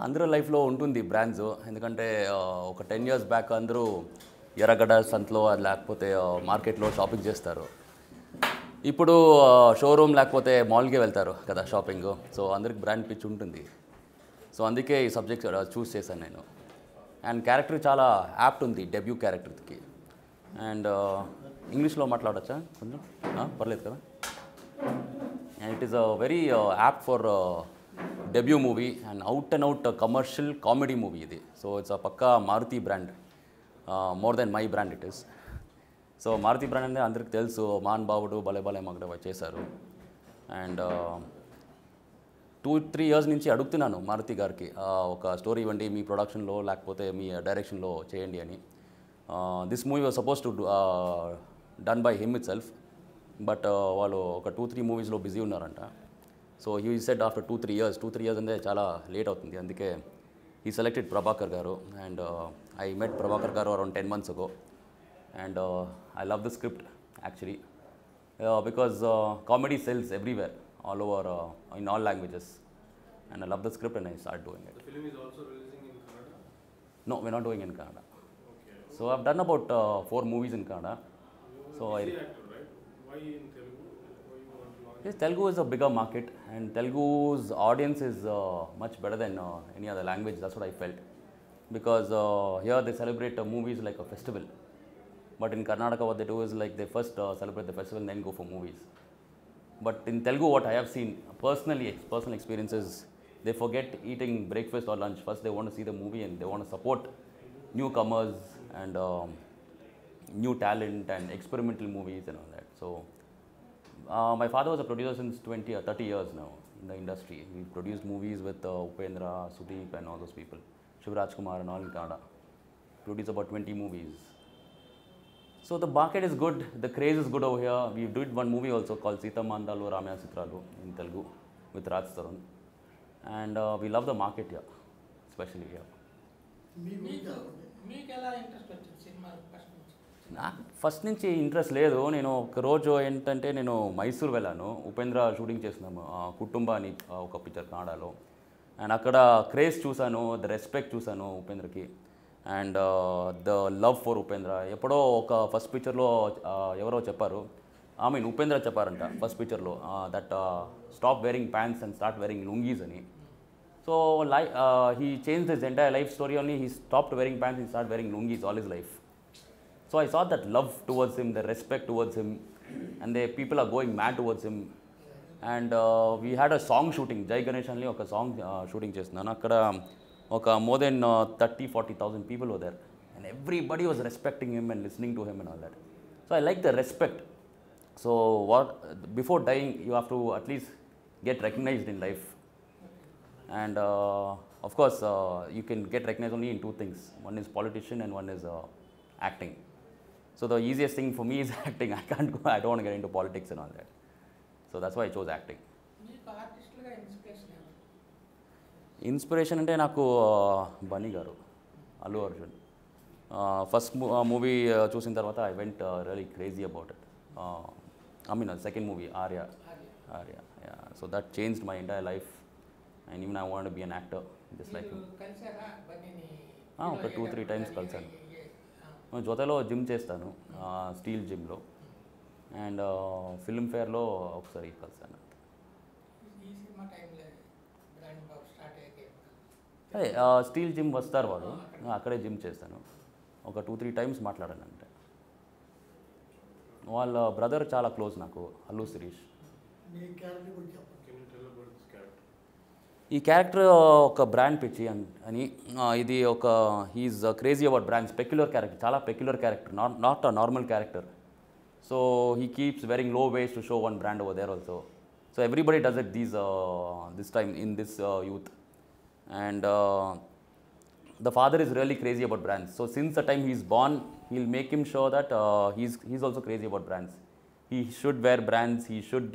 అందరూ లైఫ్లో ఉంటుంది బ్రాండ్స్. ఎందుకంటే ఒక 10 years బ్యాక్ అందరూ ఎర్రగడ్డ సంతలో లేకపోతే మార్కెట్లో షాపింగ్ చేస్తారు. ఇప్పుడు షోరూమ్ లేకపోతే మాల్కి వెళ్తారు కదా షాపింగ్. సో అందరికి బ్రాండ్ పిచ్ ఉంటుంది. సో అందుకే ఈ సబ్జెక్ట్ చూస్ చేశాను నేను. అండ్ క్యారెక్టర్ చాలా యాప్ట్ ఉంది డెబ్యూ క్యారెక్టర్కి. అండ్ ఇంగ్లీష్లో మాట్లాడచ్చా కొంచెం? పర్లేదు కదా. And it is a very apt for debut movie and out and out commercial comedy movie ఇది. సో ఇట్స్ అ పక్కా Maruthi brand, more than my brand it is. So Maruthi brand అంటే అందరికి తెలుసు, మాన్ బావుడు భలే భలే మగడ చేశారు. అండ్ 2-3 years నుంచి అడుగుతున్నాను మారుతి గారికి, ఒక స్టోరీ ఇవ్వండి మీ ప్రొడక్షన్లో లేకపోతే మీ డైరెక్షన్లో చేయండి అని. This movie was suppose to done by him it self, but వాళ్ళు ఒక 2-3 మూవీస్లో బిజీ ఉన్నారంట. So he said after 2-3 years అంటే చాలా లేట్ అవుతుంది. అందుకే ఈ సెలెక్టెడ్ ప్రభాకర్ గారు. అండ్ ఐ మెట్ ప్రభాకర్ గారు around 10 months ago. And I love the script actually, because comedy sells everywhere, all over, in all languages. And I love the script and I started doing it. The film is also releasing in Kannada? No, we're not doing it in Kannada. Okay. So I've done about 4 movies in Kannada. So You're a busy actor, right? Why in Telugu? Why you want to launch? yes, Telugu is a bigger market and Telugu's audience is much better than any other language. That's what I felt. Because here they celebrate movies like a festival. But in Karnataka, what they do is like they first celebrate the festival and then go for movies. But in Telugu, what I have seen personal experiences, they forget eating breakfast or lunch. First, they want to see the movie and they want to support newcomers and new talent and experimental movies and all that. So, my father was a producer since 20 or 30 years now in the industry. He produced movies with Upendra, Sudeep, and all those people. Shivraj Kumar and all in Kannada. Produced about 20 movies. So the market is good, the craze is good over here. We did one movie also called Sita Mandalu Ramya Citralu in Telugu with Raj Tarun. And we love the market here, especially here. మీకు ఎలా interest వచ్చింది cinema first నుంచి? నాకు first నుంచి interest లేదు. నేను ఒక రోజు ఏంటంటే నేను మైసూర్ వెళ్ళాను, ఉపేంద్ర షూటింగ్ చేస్తున్నాము కుటుంబ అని ఒక పిక్చర్ కన్నడలో. అండ్ అక్కడ క్రేజ్ చూశాను, ద రెస్పెక్ట్ చూశాను ఉపేంద్రకి. And the love for Upendra. ఎప్పుడో ఒక ఫస్ట్ పిక్చర్లో ఎవరో చెప్పారు, ఉపేంద్ర చెప్పారంట ఫస్ట్ పిక్చర్లో, that stop wearing pants and start wearing lungis అని. So he change his entire life story only. He stopped wearing pants and start wearing lungis all his life. So I saw that love towards him, the respect towards him, and the people are going mad towards him. And we had a song shooting, Jai Ganesh అని ఒక song shooting చేస్తున్నాను. అక్కడ ఒక more than 30,000-40,000 people were there, and everybody was respecting him and listening to him and all that. So I like the respect. So before dying you have to at least get recognized in life. And of course you can get recognized only in 2 things. One is politician and one is acting. So the easiest thing for me is acting. I don't want to get into politics and all that. So that's why I chose acting. మీకు ఆర్టిస్టులుగా inspiration ఎవరు? Inspiration అంటే నాకు బన్నీ గారు, Allu Arjun. First movie చూసిన తర్వాత I went really crazy about it. Second movie Arya. So that changed my entire life and even I want to be an actor just like him. కలిసారా బన్నీని? ఒక 2-3 times కలిసాను. జొతలో జిమ్ చేస్తాను, స్టీల్ జిమ్లో. అండ్ ఫిల్మ్ఫేర్లో ఒకసారి కలిసాను. ఈ సినిమా టైంలో బ్రాండ్ బాబు స్టార్ట్ అయ్యాక అదే స్టీల్ జిమ్ వస్తారు వాళ్ళు, అక్కడే జిమ్ చేస్తాను. ఒక 2-3 times మాట్లాడాను అంటే. వాళ్ళ బ్రదర్ చాలా క్లోజ్ నాకు, Allu Sirish. Can you tell about this character? ఈ క్యారెక్టర్ ఒక బ్రాండ్ పిచ్చి అని. ఇది ఒక he's crazy about brands. Peculiar character, చాలా peculiar character, not a normal character. So he keeps wearing low waist to show one brand over there also. So everybody does it this time in this youth. And the father is really crazy about brands. So since the time he's born, he'll make him sure that he's also crazy about brands. He should wear brands. He should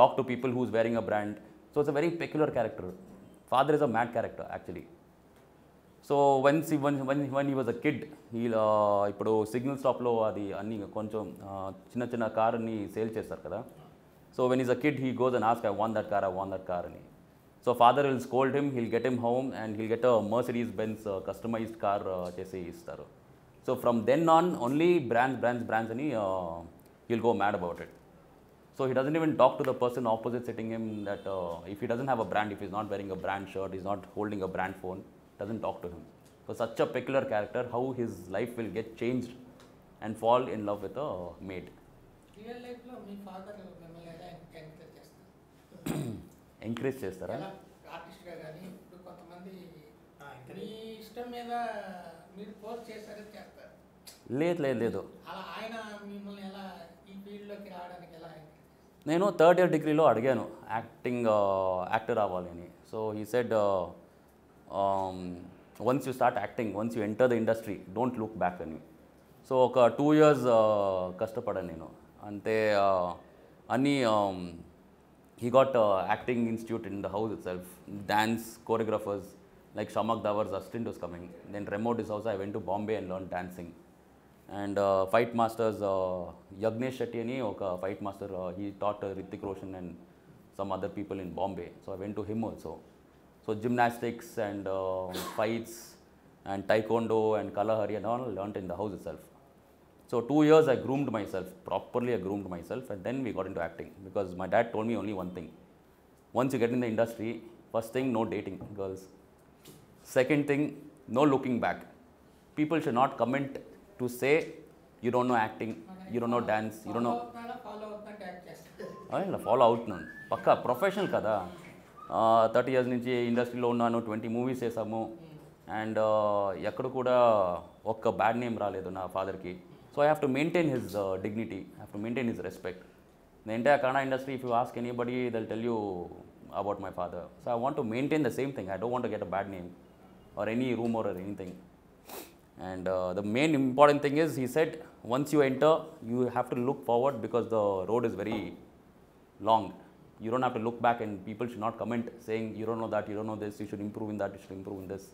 talk to people who's wearing a brand. So it's a very peculiar character. Father is a mad character actually. So when he was a kid, ఇప్పుడు signal స్టాప్లో అది అన్ని కొంచెం చిన్న చిన్న కార్ని sale చేస్తారు కదా. So when he's a kid, he goes and asks, I want that car అని. So father will scold him, he'll get him home and he'll get a Mercedes Benz customized car చేసి ఇస్తారు. So from then on only brands అని he'll go mad about it. So he doesn't even talk to the person opposite sitting him that if he doesn't have a brand, if he's not wearing a brand shirt, he's not holding a brand phone, doesn't talk to him. So such a peculiar character, how his life will get changed and fall in love with a maid. Real లైఫ్లో మీ father మిమ్మల్ని ఎలా encourage చేస్తారు? Encourage చేస్తారా? ఎలా ఆర్టిస్ట్గా కానీ ఇప్పుడు కొంతమంది మీ ఇష్టం మీద మీరు ఫోర్స్ చేశారని చేస్తారు. లేదు. అలా ఆయన మిమ్మల్ని ఎలా ఈ ఫీల్డ్లోకి రావడానికి ఎలా encourage చేస్తారు? నేను థర్డ్ ఇయర్ డిగ్రీలో అడిగాను యాక్టర్ అవ్వాలని. So he said once you start acting, once you enter the industry, don't look back అని. సో ఒక 2 years కష్టపడాను నేను అంతే. అన్నీ he got acting institute in the house itself, dance choreographers like Shamak Davar's assistant was coming. Then Remo D'Souza, I went to Bombay and learned dancing. And fight masters, Yagnesh Shetty ani oka fight master, he taught Hrithik Roshan and some other people in Bombay. So I went to him also. So gymnastics and fights and taekwondo and kalahari and all learnt in the house itself. So 2 years I groomed myself, properly I groomed myself, and then we got into acting because my dad told me only one thing. Once you get in the industry, first thing, no dating girls. Second thing, no looking back. People should not comment to say you don't know acting, you don't know dance, you don't know. Follow అవుతుంటే act చేస్తారు. ఇలా follow అవుతున్నాను పక్కా professional కదా. 30 years నుంచి ఇండస్ట్రీలో ఉన్నాను, 20 movies చేసాము. And ఎక్కడ కూడా ఒక్క బ్యాడ్ నేమ్ రాలేదు నా ఫాదర్కి. So I have to maintain his dignity, I have to maintain his respect. The entire Kannada industry, if you ask anybody, they'll tell you about my father. So I want to maintain the same thing. I don't want to get a bad name or any rumor or anything. And the main important thing is, he said, once you enter, you have to look forward because the road is very long. You don't have to look back, and people should not comment saying, you don't know that, you don't know this, you should improve in that, you should improve in this.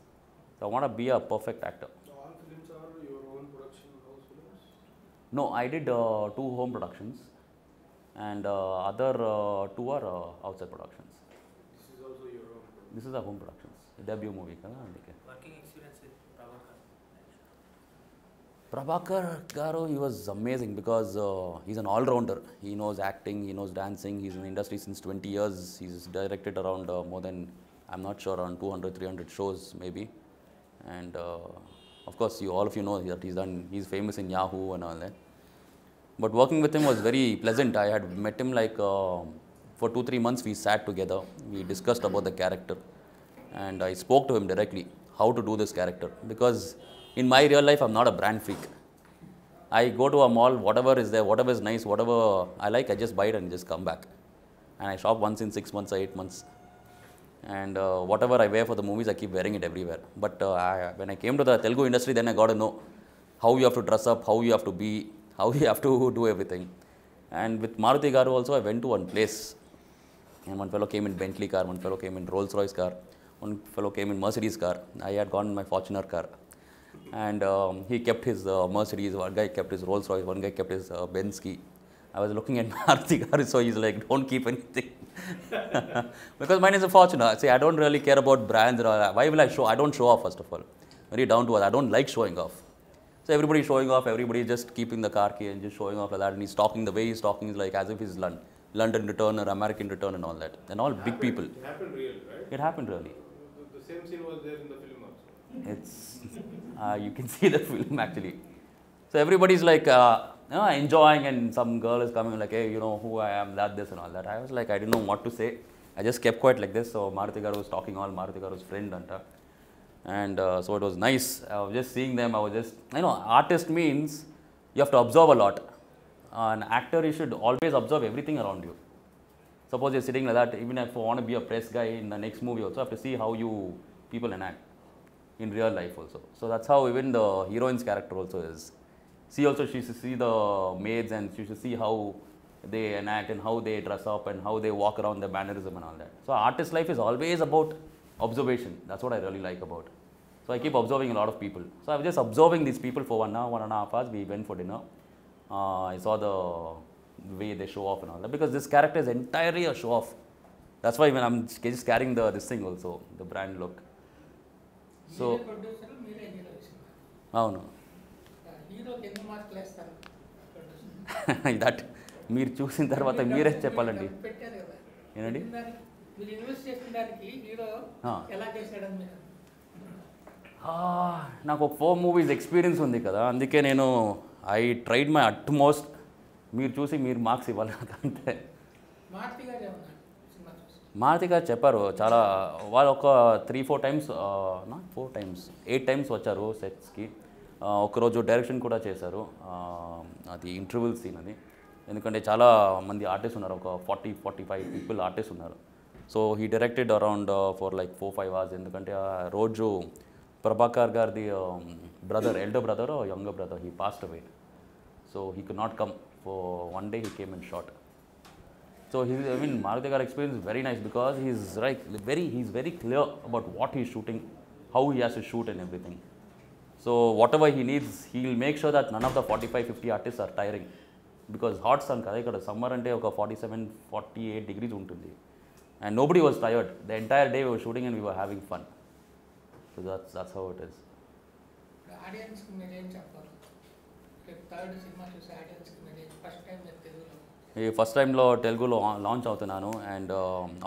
So I want to be a perfect actor. All films are your own production house films? No, I did 2 home productions, and other 2 are outside productions. This is also your own production? This is a home productions, debut movie kada andike. Working experience with Prabhakar Garu, he was amazing because he's an all-rounder. He knows acting, he knows dancing, he's in the industry since 20 years. He's directed around more than, I'm not sure, around 200, 300 shows maybe. And of course, all of you know that he's famous in Yahoo and all that. But working with him was very pleasant. I had met him like for 2-3 months we sat together, we discussed about the character, and I spoke to him directly how to do this character, because in my real life I'm not a brand freak. I go to a mall, whatever is there, whatever is nice, whatever I like, I just buy it and just come back. And I shop once in 6 months or 8 months. And whatever I wear for the movies, I keep wearing it everywhere. But when I came to the Telugu industry, then I got to know how you have to dress up, how you have to be, how you have to do everything. And with Maruti Garu also, I went to one place, and one fellow came in Bentley car, one fellow came in Rolls Royce car, one fellow came in Mercedes car. I had gone in my Fortuner car, and he kept his Mercedes, one guy kept his Rolls Royce, one guy kept his Benz key. I was looking at Maruti Garu, so he's like, don't keep anything. Because mine is a Fortuner. See, I don't really care about brands or all that. Why will I show? I don't show off, first of all. Very down to earth. I don't like showing off. So everybody showing off, everybody just keeping the car key and just showing off like that. And he's talking, the way he's talking is like as if he's London return or American return and all that. And all big people. It happened real, right? It happened really. The same scene was there in the film also. It's you can see the film actually. So everybody's like enjoying, and some girl is coming like, hey, you know who I am, that, this and all that. I was like, I didn't know what to say. I just kept quiet like this. So Maruti Garu was talking all Maruti Garu's friend and so it was nice. I was just seeing them. I was just, artist means you have to observe a lot. An actor, you should always observe everything around you. Suppose you're sitting like that, even if you want to be a press guy in the next movie also, you have to see how people enact in real life also. So that's how even the heroine's character also is. She should see the maids, and she should see how they enact and how they dress up and how they walk around, the mannerism and all that. So artist life is always about observation. That's what I really like about. So I keep observing a lot of people. So I was just observing these people for 1 hour, 1.5 hours. We went for dinner. I saw the way they show off and all that, because this character is entirely a show off. That's why when I'm just carrying this thing also, the brand look. So మీరే producer, మీరే hero ఇస్తున్నారు. అవును. హీరోకి ఎన్ని మార్కులు వేస్తారు producer? That మీరు చూసిన తర్వాత మీరే చెప్పాలండి. పెట్టారు కదా ఏంటండి? మీరు ఇన్వెస్ట్ చేసిన దానికి హీరో ఎలా చేశాడని మీరు నాకు ఒక 4 మూవీస్ ఎక్స్పీరియన్స్ ఉంది కదా, అందుకే నేను ఐ ట్రైడ్ మై అట్మోస్ట్. మీరు చూసి మీరు మార్క్స్ ఇవ్వాలి నాకు అంతే. మారుతి గారు ఏమన్నారు సినిమా చూసి? మారుతి గారు చెప్పారు చాలా, వాళ్ళు ఒక 3-4 టైమ్స్, 4 టైమ్స్ 8 టైమ్స్ వచ్చారు సెట్స్కి. ఒకరోజు డైరెక్షన్ కూడా చేశారు, అది ఇంటర్వెల్ సీన్ అది. ఎందుకంటే చాలా మంది ఆర్టిస్ట్ ఉన్నారు, ఒక 40-45 పీపుల్ ఆర్టిస్ట్ ఉన్నారు. So he directed around for like 4-5 hours. ఎందుకంటే ఆ రోజు ప్రభాకర్ గారిది brother, elder brother or younger brother, he passed away. So he could not come for one day, he came and shot. So Maruti Garu experience is very nice because he's very clear about what he's shooting, how he has to shoot and everything. So whatever he needs, he'll make sure that none of the 45-50 artists are tiring. Because hot sun kada ikkada summer ante oka 47-48 degrees untundi. And nobody was tired. The entire day we were shooting and we were having fun. So that's how it is. ఆడియన్స్కి మీరు ఏం చెప్పాలి? రేపు third cinema చూసి ఆడియన్స్కి మీరు first time మీరు తెలుగులో ఈ ఫస్ట్ టైంలో తెలుగులో లాంచ్ అవుతున్నాను అండ్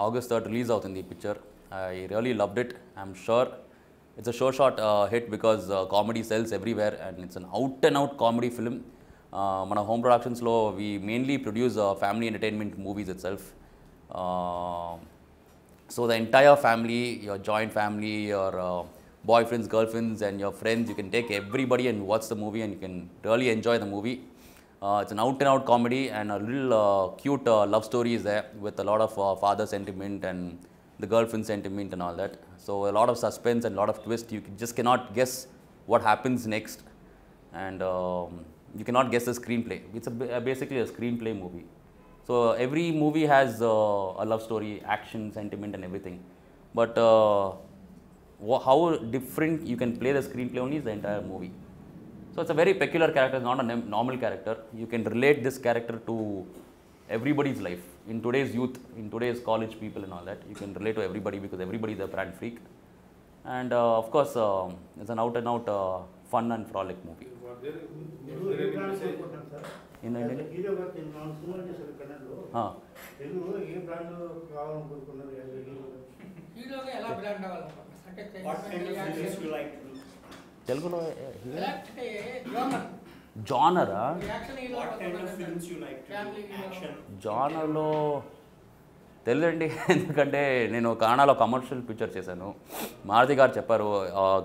August 3rd రిలీజ్ అవుతుంది ఈ picture. I really loved it. I'm sure it's a sure shot hit because comedy sells everywhere and it's an out and out comedy film. మన home ప్రొడక్షన్స్లో we mainly produce family entertainment movies itself. So the entire family, your joint family, your boyfriends, girlfriends and your friends, you can take everybody and watch the movie and you can really enjoy the movie. It's an out and out comedy and a little cute love story is there with a lot of father sentiment and the girlfriend sentiment and all that. So a lot of suspense and a lot of twist. You just cannot guess what happens next and you cannot guess the screenplay. It's basically a screenplay movie. So every movie has a love story, action, sentiment and everything. But how different you can play the screenplay only is the entire movie. So it's a very peculiar character, it's not a normal character. You can relate this character to everybody's life. In today's youth, in today's college people and all that, you can relate to everybody because everybody is a brand freak. And of course, it's an out and out fun and frolic movie. ఏంటండి? హీరోగా ఎలా brand అవ్వాలనుకుంటున్నారు? తెలుగులో genre జానరా? Action hero జానర్లో తెలియదండి. ఎందుకంటే నేను కానాలో commercial picture చేశాను. మారుతి గారు చెప్పారు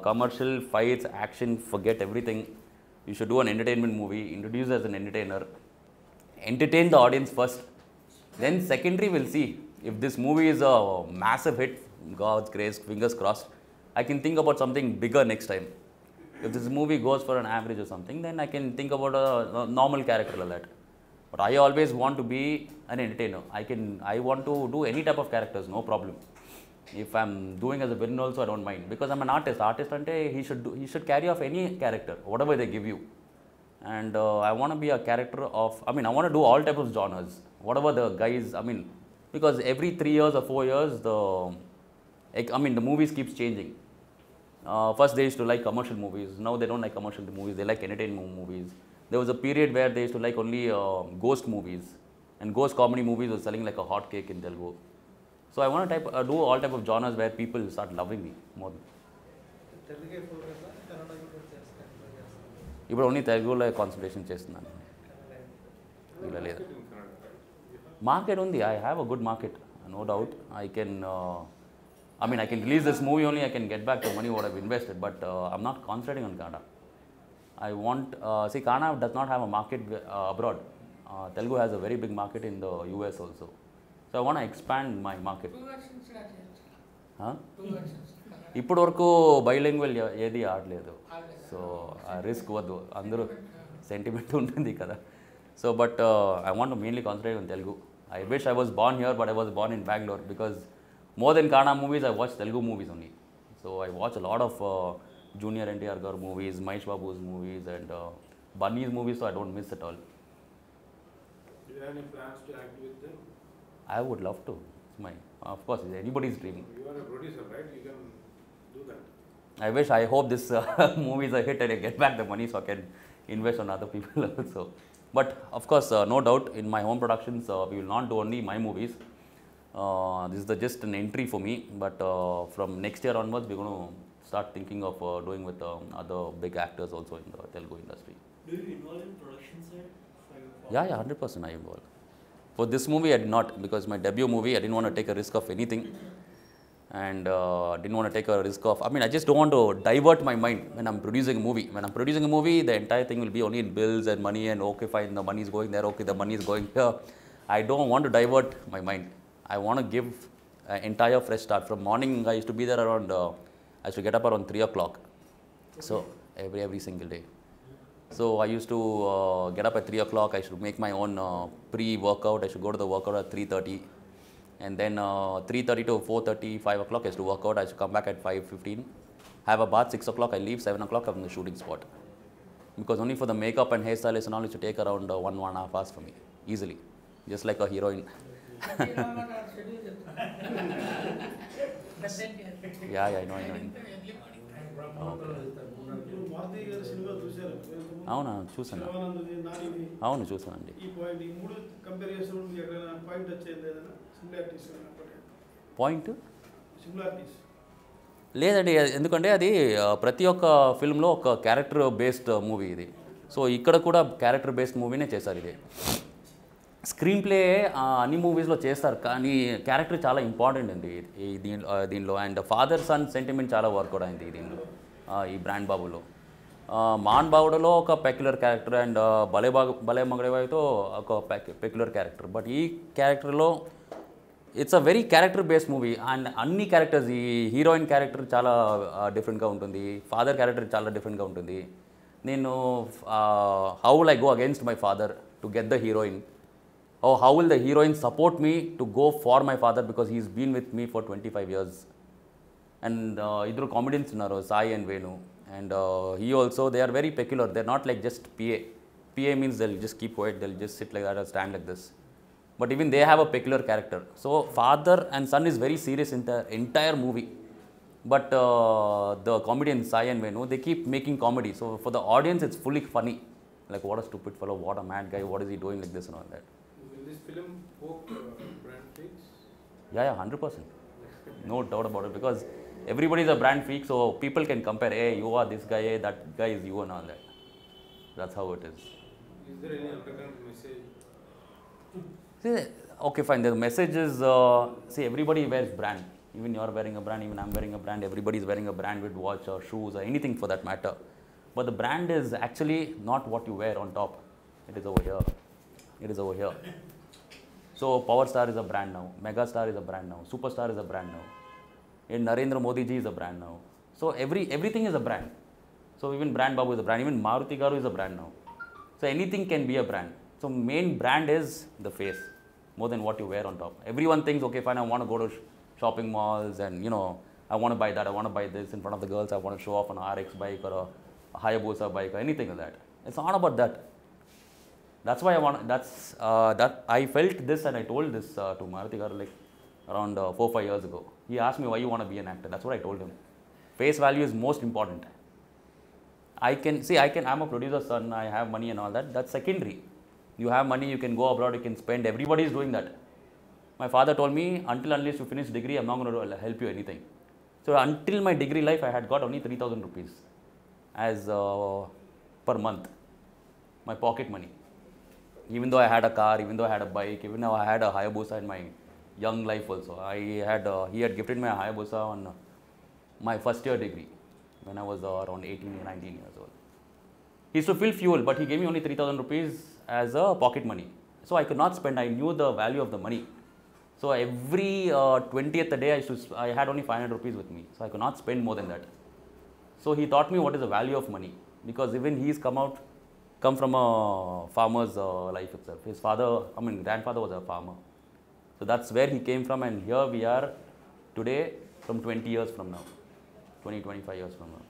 commercial fights action forget everything. You should do an entertainment movie, introduce as an entertainer, entertain the audience first. Then secondary we'll see. If this movie is a massive hit, God's grace, fingers crossed, I can think about something bigger next time. If this movie goes for an average or something, then I can think about a normal character like that. But I always want to be an entertainer. I want to do any type of characters, no problem. If I'm doing as a villain also, I don't mind because I'm an artist. Artist ante he should carry off any character, whatever they give you. And I want to be a character of, I want to do all types of genres, whatever the guys, because every 3 years or 4 years, the movies keeps changing. First they used to like commercial movies, now they don't like commercial movies, they like entertainment movies. There was a period where they used to like only ghost movies, and ghost comedy movies were selling like a hot cake in Telugu. So I want to do all type of genres where people start loving me more. ఇప్పుడు only తెలుగులో concentration చేస్తున్నాను. ఇలా లేదు, market ఉంది. I have a good market, no doubt. I can release this movie only, I can get back the money what I've invested, but I'm not concentrating on Kannada. I want, Kannada does not have a market abroad. Telugu has a very big market in the US also. So I want to expand my market. ఇప్పటి వరకు bilingual ఏది ఆడలేదు. So ఆ risk వద్దు, అందరూ sentiment ఉంటుంది కదా. So but I want mainly concentrate on Telugu. I wish I was born here but I was born in Bengaluru because more than Kannada movies I watch Telugu movies only. So I watch a lot of Junior NTR garu movies, Mahesh Babu's movies and Bunny's movies. So I don't miss at all. Do you have any plans to act with them? I would love to. It's my, of course, it's anybody's dream. You are a producer, right? You can do that. I hope this movie is a hit and I get back the money so I can invest on other people also. But of course, no doubt, in my home productions, we will not do only my movies. This is just an entry for me. But from next year onwards, we're going to start thinking of doing with other big actors also in the Telugu industry. Do you involve in production side? Yeah, 100% I involved. For this movie, I did not, because my debut movie, I didn't want to take a risk of anything. And didn't want to take a risk of, I mean, I just don't want to divert my mind when I'm producing a movie. When I'm producing a movie, the entire thing will be only in bills and money, and okay, fine, the money is going there, okay, the money is going here. I don't want to divert my mind. I want to give an entire fresh start. From morning, I used to be there around, I used to get up around 3 o'clock. So, every single day. So, I used to get up at 3 o'clock, I should make my own pre-workout, I should go to the workout at 3:30. And then 3:30 to 4:30, 5 o'clock I used to work out. I should come back at 5:15, have a bath, 6 o'clock I leave, 7 o'clock I'm in the shooting spot. Because only for the makeup and hairstylist and all, it should take around 1.5 hours for me, easily. Just like a heroine. Yeah, I know. ఇప్పుడు మారుతి గారి cinema చూశారు. అవునా, చూసాను. శివానందది, నానిది. అవును, చూసానండి. ఈ point ఈ మూడు కంపేర్ చేసినప్పుడు మీకు ఎక్కడైనా పాయింట్ వచ్చేది ఏదైనా సిమిలారిటీస్ పాయింట్ సిమిలారిటీస్? లేదండి, ఎందుకంటే అది ప్రతి ఒక్క ఫిల్మ్లో ఒక క్యారెక్టర్ బేస్డ్ మూవీ ఇది. సో ఇక్కడ కూడా క్యారెక్టర్ బేస్డ్ మూవీనే చేశారు ఇది. స్క్రీన్ ప్లే అన్ని మూవీస్లో చేస్తారు, కానీ క్యారెక్టర్ చాలా ఇంపార్టెంట్ అండి దీనిలో. అండ్ ఫాదర్ సన్ సెంటిమెంట్ చాలా వర్కౌట్ అయింది దీనిలో, ఈ బ్రాండ్ బాబులో. మాన్ బావుడలో ఒక పెక్యులర్ క్యారెక్టర్, అండ్ భలే మగడేవాయితో ఒక పెక్యులర్ క్యారెక్టర్. బట్ ఈ క్యారెక్టర్లో it's a very character based movie. And అన్ని క్యారెక్టర్స్, ఈ హీరోయిన్ క్యారెక్టర్ చాలా డిఫరెంట్గా ఉంటుంది, ఫాదర్ క్యారెక్టర్ చాలా డిఫరెంట్గా ఉంటుంది. నేను how will I go against my father to get the heroine? How will the heroine support me to go for my father, because he's been with me for 25 years. And idru comedians unnaru, Sai and Venu, and he also, they are very peculiar. They're not like just PA means they'll just keep quiet, they'll just sit like that or stand like this. But even they have a peculiar character. So father and son is very serious in the entire movie. But the comedians Sai and Venu, they keep making comedy. So for the audience, it's fully funny. Like, what a stupid fellow, what a mad guy, what is he doing like this and all that. This film poke brand freaks? Yeah, 100%. No doubt about it, because everybody is a brand freak, so people can compare, hey, you are this guy, hey, that guy is you and all that. That's how it is. Is there any undercurrent message? See, okay, fine, the message is, see, everybody wears brand. Even you are wearing a brand, even I'm wearing a brand, everybody is wearing a brand with watch or shoes or anything for that matter. But the brand is actually not what you wear on top. It is over here. It is over here. So Power Star is a brand now, Mega Star is a brand now, Superstar is a brand now, and Narendra Modi ji is a brand now. So everything is a brand. So even Brand Babu is a brand, even Maruti Garu is a brand now. So anything can be a brand. So main brand is the face, more than what you wear on top. Everyone thinks, okay, fine, I want to go to shopping malls and, you know, I want to buy that, I want to buy this in front of the girls, I want to show off an RX bike or a Hayabusa bike or anything like that. It's not about that. That's why that I felt this, and I told this to Maruti Garu like around 4-5 years ago. He asked me why you want to be an actor. That's what I told him. Face value is most important. I'm a producer's son, I have money and all that. That's secondary. You have money, you can go abroad, you can spend. Everybody is doing that. My father told me, unless you finish degree, I'm not going to help you anything. So until my degree life, I had got only 3,000 rupees as per month, my pocket money. Even though I had a car, even though I had a bike, even though I had a Hayabusa in my young life also. He had gifted me a Hayabusa on my first year degree when I was around 18 or 19 years old. He used to fill fuel, but he gave me only 3,000 rupees as a pocket money. So I could not spend, I knew the value of the money. So every 20th day, I had only 500 rupees with me. So I could not spend more than that. So he taught me what is the value of money, because even he's come from a farmer's life itself. His grandfather was a farmer. So that's where he came from, and here we are today from 20 years from now, 20-25 years from now.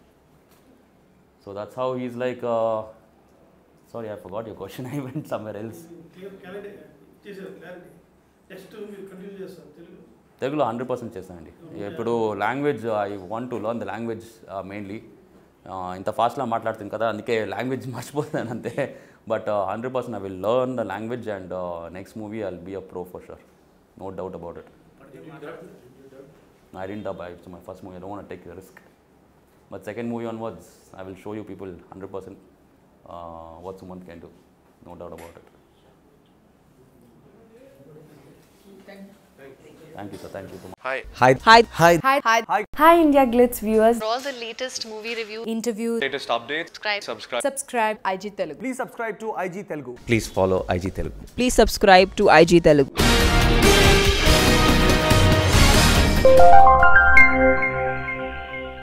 So that's how he's like, sorry, I forgot your question. I went somewhere else. Clarity. Next మీరు continue చేస్తారు తెలుగులో 100% చేస్తానండి. ఇప్పుడు language I want to learn the language mainly. ఇంత ఫాస్ట్గా మాట్లాడుతుంది కదా, అందుకే లాంగ్వేజ్ మర్చిపోతాను అంతే. But 100% I will learn the language and next movie I will be a pro for sure. No doubt about it. I didn't dub. It's my first movie. I don't want to take the risk. But second movie onwards, I will show you people 100% what Sumant can do. No doubt about it. Thank you, sir. Thank you so much. Hi India Glitz viewers. For all the latest movie reviews, Interviews, latest updates, subscribe IG Telugu. Please subscribe to IG Telugu. Please follow IG Telugu. Please subscribe to IG Telugu.